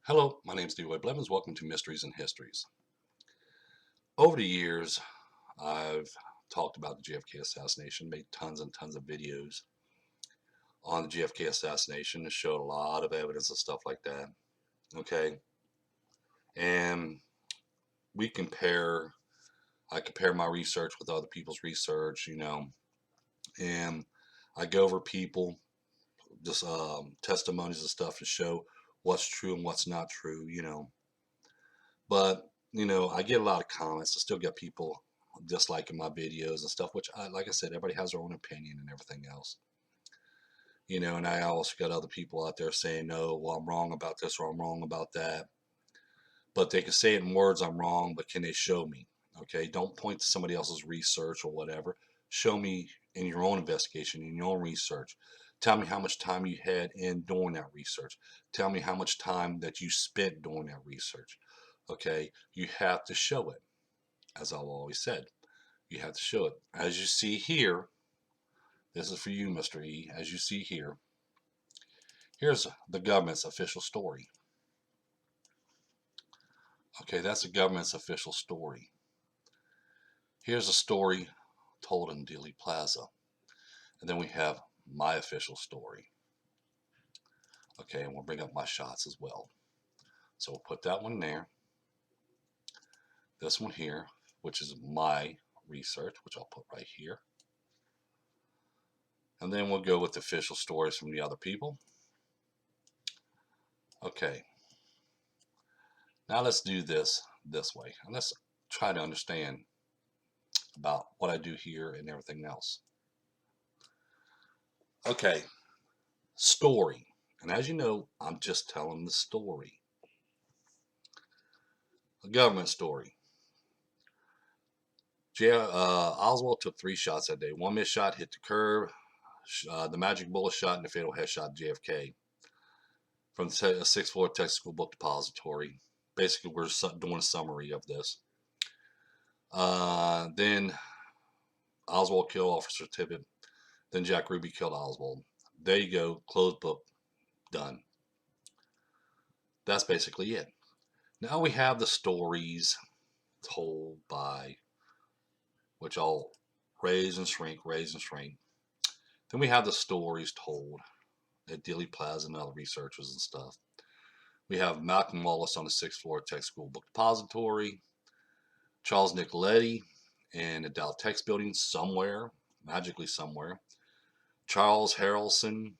Hello, my name is Leroy Blevins. Welcome to Mysteries and Histories. Over the years, I've talked about the JFK assassination, made tons and tons of videos on the JFK assassination and showed a lot of evidence and stuff like that. Okay. And we compare, I compare my research with other people's research, and I go over people, just testimonies and stuff to show what's true and what's not true. But, I get a lot of comments. I still get people disliking my videos and stuff, which, like I said, everybody has their own opinion and everything else. And I also got other people out there saying, no, well, I'm wrong about this or I'm wrong about that. But they can say it in words, I'm wrong, but can they show me? Okay, don't point to somebody else's research or whatever. Show me in your own investigation, in your own research. Tell me how much time you had in doing that research. Tell me how much time that you spent doing that research. Okay, you have to show it. As I've always said, you have to show it. As you see here, this is for you, Mr. E. As you see here, here's the government's official story. Okay, that's the government's official story. Here's a story told in Dealey Plaza. And then we have my official story. Okay, and we'll bring up my shots as well. So we'll put that one there. This one here, which is my research, which I'll put right here. And then we'll go with the official stories from the other people. Okay. Now let's do this way. And let's try to understand about what I do here and everything else. Okay. Story. And as you know, I'm just telling the story. A government story. Oswald took 3 shots that day. One missed shot hit the curb. The magic bullet shot and the fatal headshot JFK from the 6th floor Texas School Book Depository. Basically, we're doing a summary of this. Then Oswald killed Officer Tippit. Then Jack Ruby killed Oswald. There you go. Closed book. Done. That's basically it. Now we have the stories told by, which I'll raise and shrink, raise and shrink. Then we have the stories told at Dealey Plaza and other researchers and stuff. We have Malcolm Wallace on the 6th floor Tech School Book Depository. Charles Nicoletti in the Dow Tex building somewhere, magically somewhere. Charles Harrelson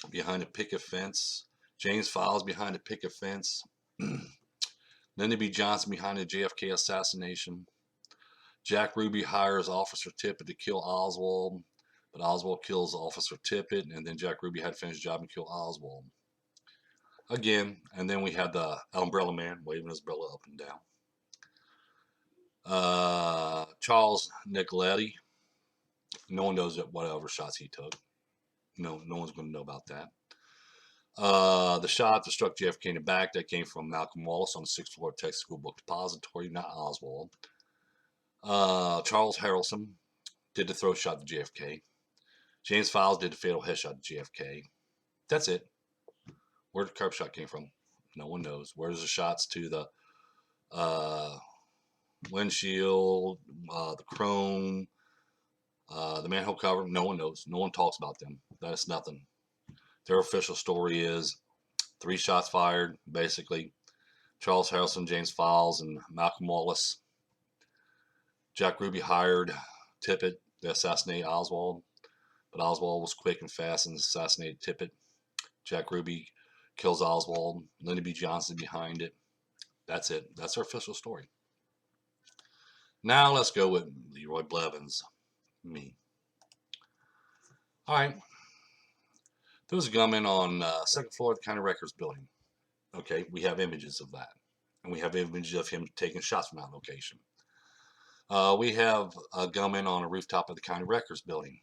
behind a picket fence. James Files behind a picket fence. Lyndon B. Johnson behind the JFK assassination. Jack Ruby hires Officer Tippit to kill Oswald, but Oswald kills Officer Tippit, and then Jack Ruby had to finish the job and kill Oswald. Again, and then we had the umbrella man waving his umbrella up and down. Charles Nicoletti. No one knows whatever shots he took. No one's going to know about that. The shot that struck JFK in the back, that came from Malcolm Wallace on the 6th floor Texas School Book Depository, not Oswald. Charles Harrelson did the throw shot to JFK. James Files did the fatal headshot to JFK. That's it. Where the curb shot came from, no one knows. Where's the shots to the windshield, the chrome, the manhole cover? No one knows. No one talks about them. That's nothing. Their official story is 3 shots fired, basically. Charles Harrelson, James Files, and Malcolm Wallace. Jack Ruby hired Tippit to assassinate Oswald, but Oswald was quick and fast and assassinated Tippit. Jack Ruby kills Oswald. Lyndon B. Johnson behind it. That's it. That's our official story. Now let's go with Leroy Blevins, me. All right. There was a gunman on 2nd floor of the County Records building. Okay, we have images of that. And we have images of him taking shots from that location. We have a gunman on a rooftop of the County Records building.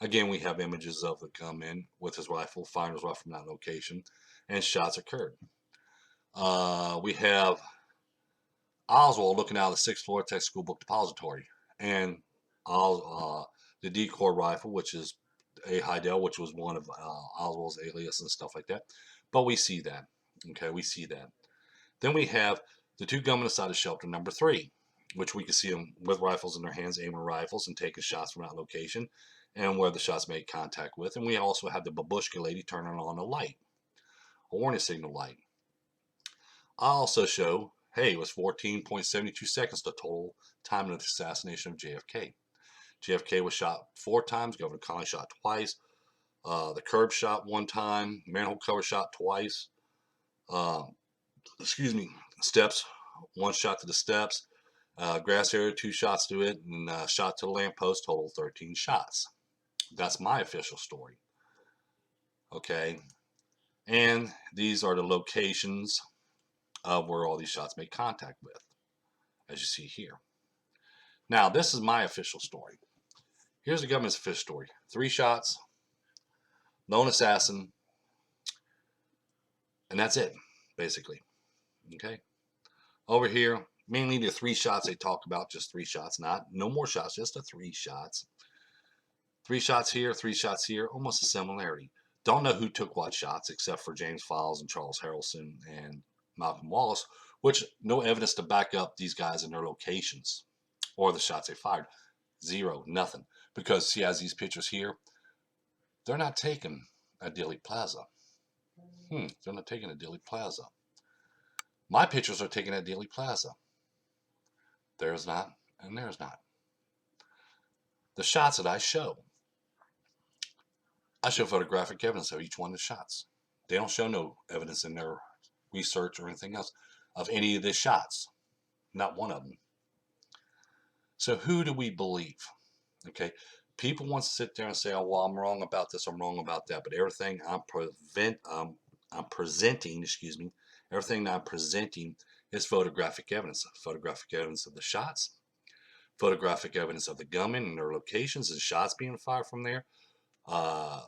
Again, we have images of the gunman with his rifle, firing his rifle from that location, and shots occurred. We have Oswald looking out of the 6th floor Texas School Book Depository, and the decoy rifle, which is a Heidel, which was one of Oswald's alias and stuff like that. But we see that. Okay, we see that. Then we have the two gunmen inside of shelter number 3, which we can see them with rifles in their hands, aiming rifles and taking shots from that location and where the shots made contact with. And we also have the babushka lady turning on a light, a warning signal light. I also show, hey, it was 14.72 seconds the total time of the assassination of JFK. JFK was shot 4 times, Governor Connally shot twice, the curb shot 1 time, manhole cover shot twice, uh, steps, 1 shot to the steps, grass area 2 shots to it, and shot to the lamppost, total 13 shots. That's my official story. Okay, and these are the locations of where all these shots made contact with, as you see here. Now, this is my official story. Here's the government's official story. 3 shots, lone assassin, and that's it, basically. Okay. Over here, mainly the 3 shots they talk about, just 3 shots, no more shots, just the 3 shots. 3 shots here, 3 shots here, almost a similarity. Don't know who took what shots, except for James Files and Charles Harrelson and Malcolm Wallace, which no evidence to back up these guys and their locations or the shots they fired. 0, nothing. Because he has these pictures here. They're not taken at Dealey Plaza. They're not taken at Dealey Plaza. My pictures are taken at Dealey Plaza. There's not, and there's not. The shots that I show photographic evidence of each one of the shots. They don't show no evidence in their research or anything else of any of the shots. Not one of them. So who do we believe? Okay. People want to sit there and say, oh, well, I'm wrong about this, I'm wrong about that. But everything I'm presenting, everything that I'm presenting is photographic evidence. Photographic evidence of the shots, photographic evidence of the gunmen and their locations and shots being fired from there,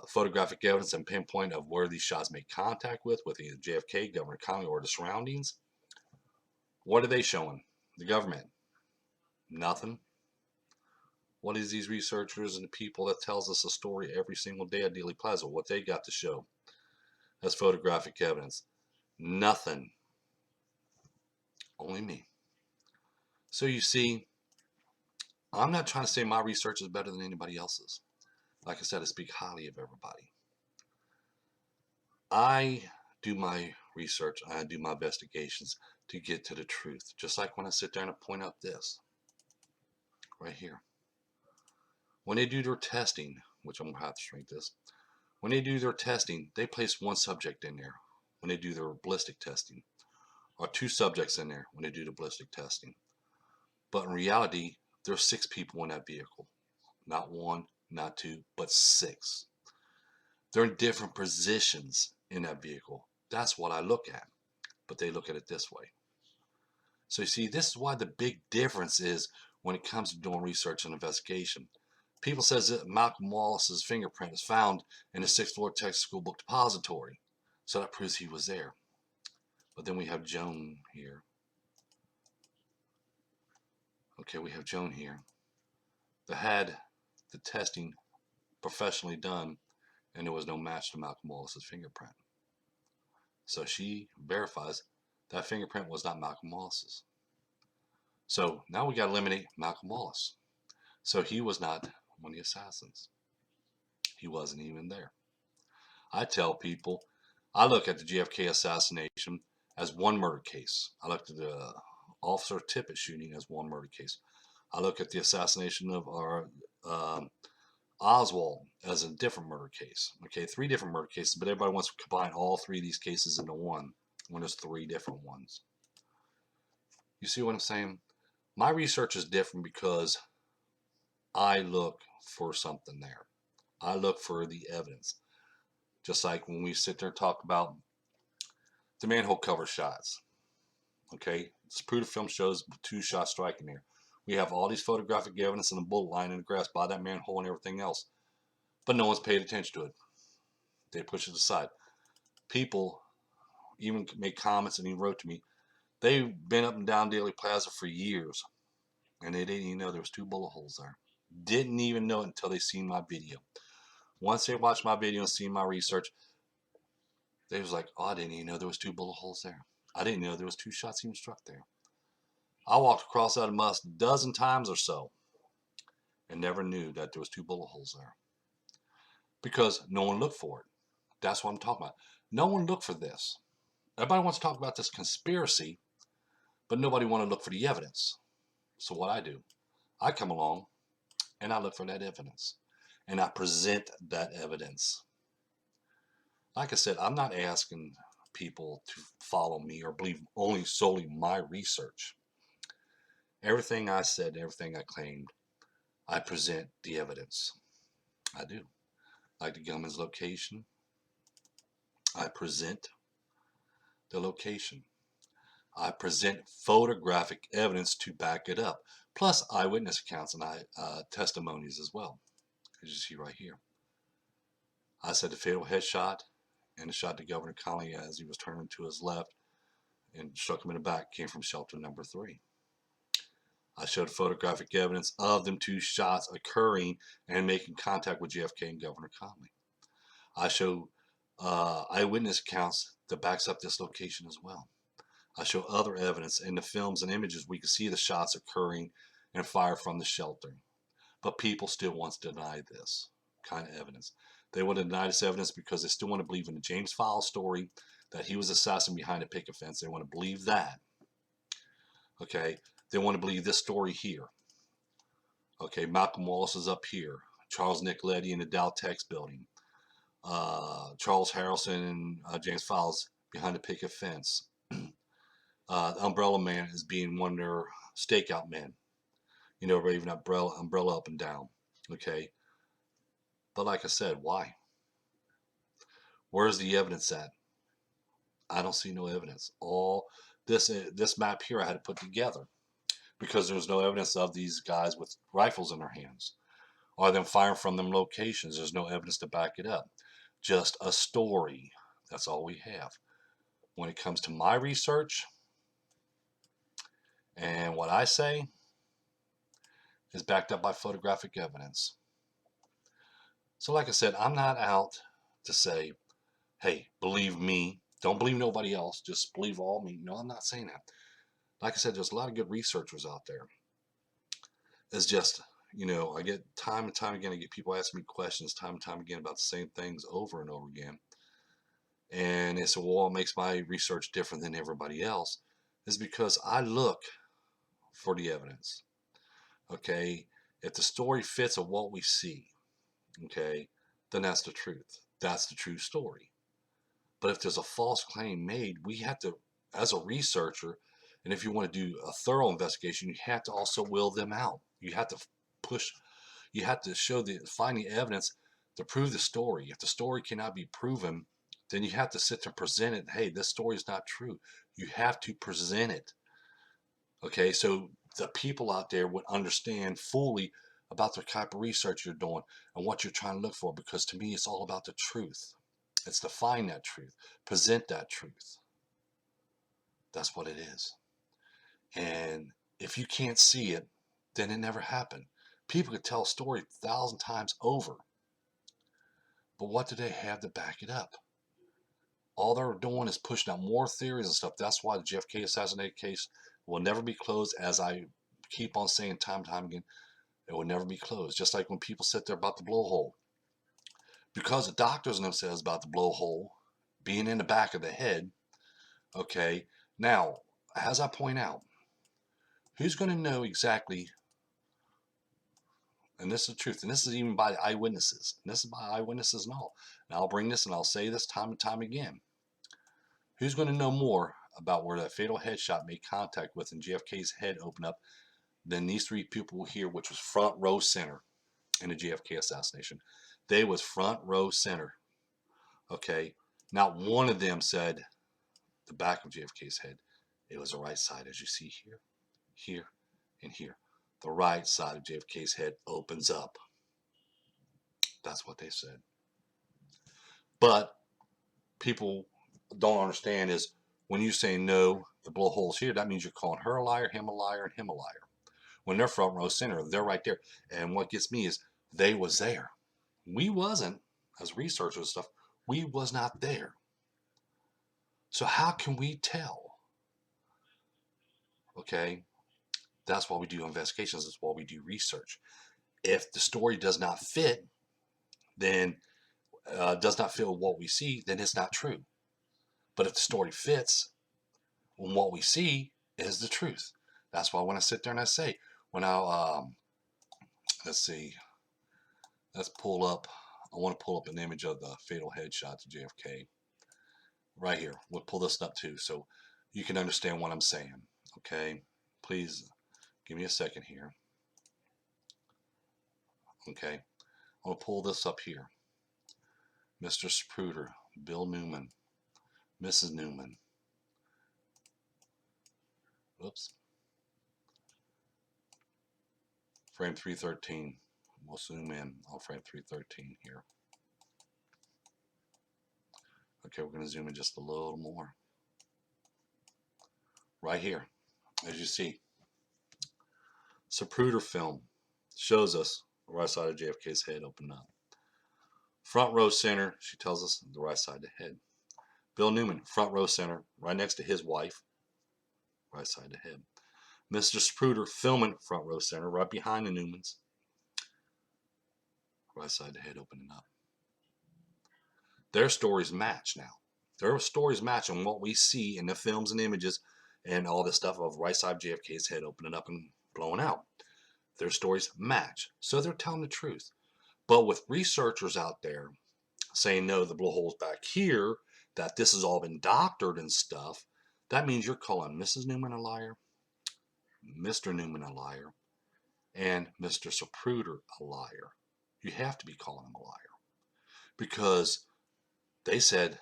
photographic evidence and pinpoint of where these shots made contact with either JFK, Governor Connally, or the surroundings. What are they showing? The government? Nothing. What is these researchers and the people that tells us a story every single day at Dealey Plaza? What they got to show as photographic evidence? Nothing. Only me. So you see, I'm not trying to say my research is better than anybody else's. Like I said, I speak highly of everybody. I do my research, I do my investigations to get to the truth. Just like when I sit there and point out this right here. When they do their testing, which I'm going to have to shrink this, when they do their testing, they place 1 subject in there when they do their ballistic testing, or 2 subjects in there when they do the ballistic testing. But in reality, there's 6 people in that vehicle. Not 1, not 2, but 6. They're in different positions in that vehicle. That's what I look at. But they look at it this way. So you see, this is why the big difference is when it comes to doing research and investigation. People says that Malcolm Wallace's fingerprint is found in the 6th floor Texas School Book Depository. So that proves he was there. But then we have Joan here. Okay, we have Joan here that had the testing professionally done, and there was no match to Malcolm Wallace's fingerprint. So she verifies that fingerprint was not Malcolm Wallace's. So now we got to eliminate Malcolm Wallace. So he was not one of the assassins. He wasn't even there. I tell people, I look at the JFK assassination as one murder case. I looked at the Officer Tippit shooting as one murder case. I look at the assassination of our Oswald as a different murder case. Okay, 3 different murder cases, but everybody wants to combine all 3 of these cases into one when there's 3 different ones. You see what I'm saying? My research is different because I look for something there. I look for the evidence. Just like when we sit there and talk about the manhole cover shots. Okay, Zapruder film shows 2 shots striking there. We have all these photographic evidence and the bullet line in the grass by that manhole and everything else. But no one's paid attention to it. They push it aside. People even made comments and he wrote to me. They've been up and down Dealey Plaza for years. And they didn't even know there was 2 bullet holes there. Didn't even know it until they seen my video. Once they watched my video and seen my research, They was like, oh, I didn't even know there was 2 bullet holes there. I didn't know there was 2 shots even struck there. I walked across that must a dozen times or so and never knew that there was 2 bullet holes there because no one looked for it. That's what I'm talking about. No one looked for this. Everybody wants to talk about this conspiracy, but nobody want to look for the evidence. So what I do, I come along and I look for that evidence and I present that evidence. Like I said, I'm not asking people to follow me or believe only solely my research. Everything I said, everything I claimed, I present the evidence. I do. Like the gunman's location, I present the location. I present photographic evidence to back it up, plus eyewitness accounts and testimonies as well, as you see right here. I said the fatal headshot and the shot to Governor Connolly as he was turning to his left and struck him in the back came from shelter number 3. I showed photographic evidence of them 2 shots occurring and making contact with JFK and Governor Connolly. I show eyewitness accounts that backs up this location as well. I show other evidence in the films and images. We can see the shots occurring and fire from the shelter. But people still want to deny this kind of evidence. They want to deny this evidence because they still want to believe in the James Files story that he was assassinated behind a picket fence. They want to believe that. Okay. They want to believe this story here. Okay. Malcolm Wallace is up here. Charles Nicoletti in the Dow Tex building. Charles Harrelson and James Files behind a picket fence. The Umbrella Man is being one of their stakeout men. You know, waving umbrella up and down. Okay. But like I said, why? Where's the evidence at? I don't see no evidence. All this map here I had to put together because there's no evidence of these guys with rifles in their hands or them firing from them locations. There's no evidence to back it up. Just a story. That's all we have. When it comes to my research and what I say is backed up by photographic evidence. So like I said, I'm not out to say, hey, believe me. Don't believe nobody else. Just believe all me. No, I'm not saying that. Like I said, there's a lot of good researchers out there. It's just, you know, I get time and time again, I get people asking me questions time and time again about the same things over and over again. And they say, well, what makes my research different than everybody else is because I look for the evidence. Okay. If the story fits of what we see, okay, then that's the truth. That's the true story. But if there's a false claim made, we have to, as a researcher, and if you want to do a thorough investigation, you have to also will them out. You have to push, you have to find the evidence to prove the story. If the story cannot be proven, then you have to sit there and present it. Hey, this story is not true. You have to present it. Okay, so the people out there would understand fully about the type of research you're doing and what you're trying to look for, because to me, it's all about the truth. It's to find that truth, present that truth. That's what it is. And if you can't see it, then it never happened. People could tell a story 1,000 times over, but what do they have to back it up? All they're doing is pushing out more theories and stuff. That's why the JFK assassination case will never be closed. As I keep on saying time and time again, it will never be closed. Just like when people sit there about the blowhole. Because the doctors and them says about the blowhole being in the back of the head, okay, now, as I point out, who's going to know exactly, and this is the truth, and this is even by eyewitnesses, and this is by eyewitnesses and all, and I'll bring this and I'll say this time and time again, who's going to know more about where that fatal headshot made contact with and JFK's head opened up than these 3 people here, which was front row center in the JFK assassination. They was front row center. Okay, not one of them said the back of JFK's head. It was the right side, as you see here, here, and here. The right side of JFK's head opens up. That's what they said. But people don't understand is when you say no, the blowhole's here, that means you're calling her a liar, him a liar, and him a liar. When they're front row center, they're right there. And what gets me is they was there. We wasn't, as researchers and stuff, we was not there. So how can we tell? Okay, that's why we do investigations. That's why we do research. If the story does not fit, then does not fit with what we see, then it's not true. But if the story fits, and what we see is the truth. That's why when I sit there and I say, when let's see, let's pull up, I want to pull up an image of the fatal headshot to JFK right here. We'll pull this up too so you can understand what I'm saying. Okay, please give me a second here. Okay, I'm going to pull this up here. Mr. Spruder, Bill Newman, Mrs. Newman. Whoops. Frame 313. We'll zoom in on frame 313 here. Okay, we're going to zoom in just a little more. Right here, as you see, Zapruder film shows us the right side of JFK's head open up. Front row center, she tells us the right side of the head. Bill Newman, front row center, right next to his wife, right side of the head. Mr. Zapruder filming front row center, right behind the Newmans, right side of the head opening up. Their stories match now. Their stories match on what we see in the films and images and all this stuff of right side of JFK's head opening up and blowing out. Their stories match. So they're telling the truth. But with researchers out there saying, no, the blowhole's back here, that this has all been doctored and stuff, that means you're calling Mrs. Newman a liar, Mr. Newman a liar, and Mr. Zapruder a liar. You have to be calling them a liar because they said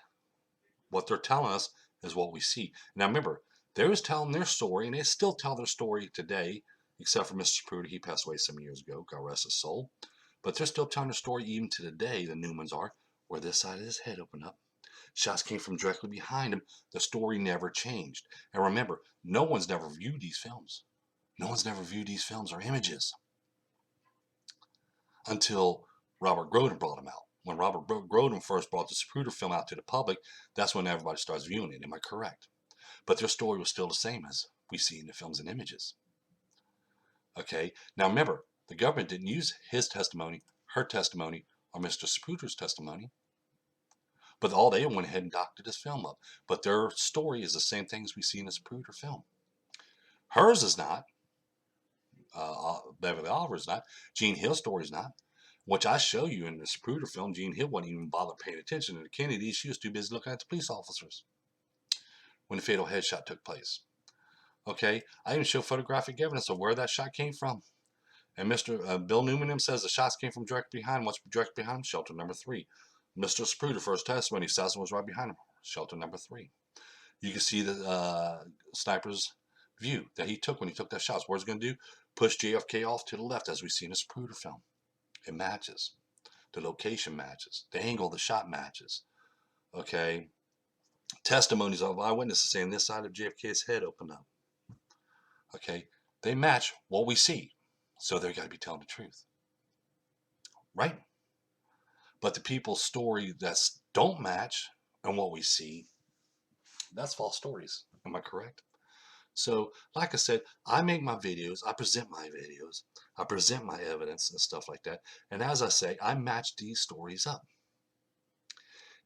what they're telling us is what we see. Now remember, they was telling their story, and they still tell their story today, except for Mr. Zapruder. He passed away some years ago, God rest his soul. But they're still telling their story even to today, the Newmans are, where this side of his head opened up. Shots came from directly behind him. The story never changed. And remember, no one's never viewed these films. No one's never viewed these films or images until Robert Groden brought them out. When Robert Groden first brought the Zapruder film out to the public, that's when everybody starts viewing it. Am I correct? But their story was still the same as we see in the films and images. Okay, now remember, the government didn't use his testimony, her testimony, or Mr. Zapruder's testimony. But all they went ahead and doctored this film up. But their story is the same thing as we see in the Zapruder film. Hers is not. Beverly Oliver's not. Gene Hill's story is not. Which I show you in the Zapruder film, Gene Hill wasn't even bothered paying attention to the Kennedys. She was too busy looking at the police officers when the fatal headshot took place. Okay, I even show photographic evidence of where that shot came from. And Mr. Bill Newman says the shots came from direct behind. What's direct behind? Shelter number 3. Mr. Zapruder, first testimony, assassin was right behind him. Shelter number 3. You can see the sniper's view that he took when he took that shot. What's it going to do? Push JFK off to the left, as we see in the Zapruder film. It matches. The location matches. The angle of the shot matches. Okay. Testimonies of eyewitnesses saying this side of JFK's head opened up. Okay. They match what we see. So they've got to be telling the truth. Right? But the people's story that don't match and what we see, that's false stories. Am I correct? So, like I said, I make my videos, I present my videos, I present my evidence and stuff like that. And as I say, I match these stories up.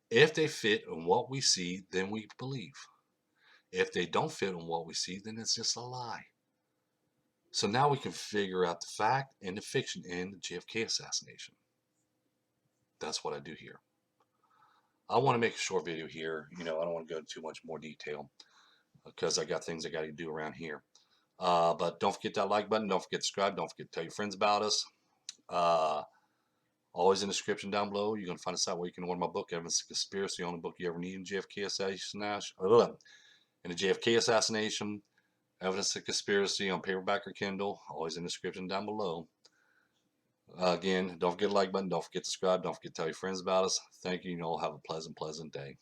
If they fit in what we see, then we believe. If they don't fit in what we see, then it's just a lie. So now we can figure out the fact and the fiction in the JFK assassination. That's what I do here. I want to make a short video here. I don't want to go into too much more detail because I got things I got to do around here. But don't forget that like button. Don't forget to subscribe. Don't forget to tell your friends about us. Always in the description down below, you're going to find us out where you can order my book, Evidence of Conspiracy, the only book you ever need in JFK assassination. In the JFK assassination, Evidence of Conspiracy on paperback or Kindle. Always in the description down below. Again, don't forget the like button. Don't forget to subscribe. Don't forget to tell your friends about us. Thank you. You all have a pleasant day.